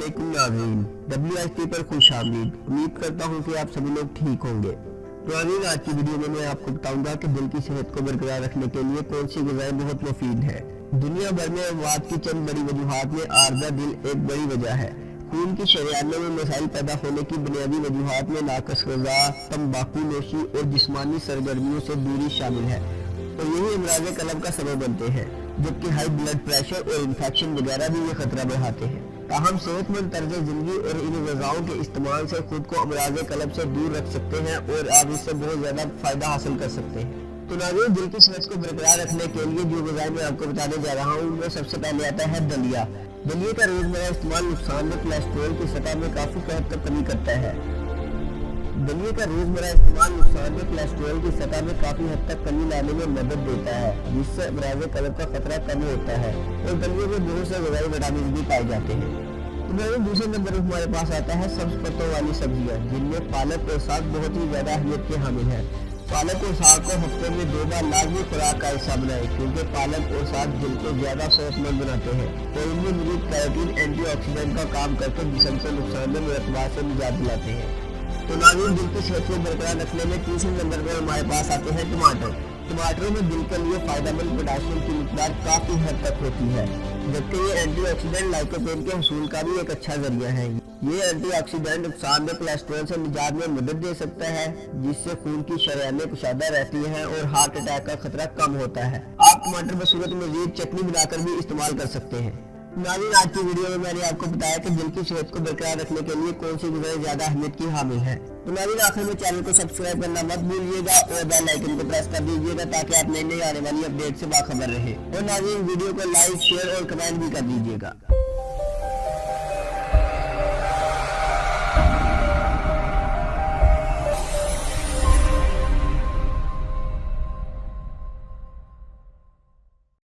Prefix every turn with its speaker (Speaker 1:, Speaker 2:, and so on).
Speaker 1: अस्सलामुअलैकुम नाज़रीन, WST पर खुश आमदीद। उम्मीद करता हूँ कि आप सभी लोग ठीक होंगे। नाज़रीन, आज की वीडियो में मैं आपको बताऊंगा कि दिल की सेहत को बरकरार रखने के लिए कौन सी ग़िज़ाएं बहुत मुफीद है। दुनिया भर में अमवात की चंद बड़ी वजूहात में आर्जा दिल एक बड़ी वजह है। खून की शरियानों में मसाइल पैदा होने की बुनियादी वजूहात में नाकस ग़िज़ा, तंबाकू नोशी और जिस्मानी सरगर्मियों से दूरी शामिल है और यही अमराज़ क़ल्ब का सबब बनते हैं, जबकि हाई ब्लड प्रेशर और इन्फेक्शन वगैरह भी ये खतरा बढ़ाते हैं। ताहम सेहतमंद तर्ज ज़िंदगी और इन ग़िज़ाओं के इस्तेमाल से खुद को अमराज़ क़ल्ब से दूर रख सकते हैं और आप इससे बहुत ज़्यादा फ़ायदा हासिल कर सकते हैं। तो नाज़रीन, दिल की सेहत को बरकरार रखने के लिए जो ग़िज़ाएं मैं आपको बताने जा रहा हूँ, उनमें सबसे पहले आता है दलिया। दलिया का रोज़मर्रा इस्तेमाल नुकसानदेह कोलेस्ट्रॉल की सतह में काफ़ी हद तक कमी करता है। दलिया का रोज़मर्रा इस्तेमाल नुकसानदेह कोलेस्ट्रॉल की सतह में काफ़ी हद तक कमी लाने में मदद देता है, जिससे अमराज़ क़ल्ब का खतरा कम होता है और दलिया में बहुत से ग़िज़ाई विटामिन भी पाए जाते हैं। तो दूसरे नंबर पर हमारे पास आता है सब्ज़ पत्तों वाली सब्जियाँ, जिनमें पालक और साग बहुत ही ज़्यादा अहमियत के हामिल हैं। पालक और साग को हफ्ते में 2 बार लाजमी खुराक का हिस्सा बनाएं, क्योंकि पालक और साग दिल को ज़्यादा सेहतमंद बनाते हैं और इनमें मौजूद कैरोटीन एंटीऑक्सीडेंट का काम करके जिस्म को नुकसानदेह मुरतबात से निजात दिलाते हैं। तो नाज़रीन, दिल की सेहत को बरकरार रखने में तीसरे नंबर पर हमारे पास आते हैं टमाटर। टमाटरों में दिल के लिए फायदेमंद पोटाशियम की मिकदार काफ़ी हद तक होती है, जबकि ये एंटीऑक्सीडेंट लाइकोपेन के हसूल का भी एक अच्छा जरिया है। ये एंटीऑक्सीडेंट नुकसानदेह कोलेस्ट्रॉल से निजात में मदद दे सकता है, जिससे खून की शरियानें कुशादा रहती हैं और हार्ट अटैक का खतरा कम होता है। आप टमाटर बसूरत मजीद चटनी बनाकर भी इस्तेमाल कर सकते हैं। नाज़रीन, आज की वीडियो में मैंने आपको बताया कि दिल की सेहत को बरकरार रखने के लिए कौन सी ग़िज़ाएं ज़्यादा अहमियत की हामिल है। तो नाज़रीन, आखिर में चैनल को सब्सक्राइब करना मत भूलिएगा और बेल आइकन को प्रेस कर दीजिएगा, ताकि आप नई नई आने वाली अपडेट से बाखबर रहे। और नाज़रीन, वीडियो को लाइक, शेयर और कमेंट भी कर दीजिएगा।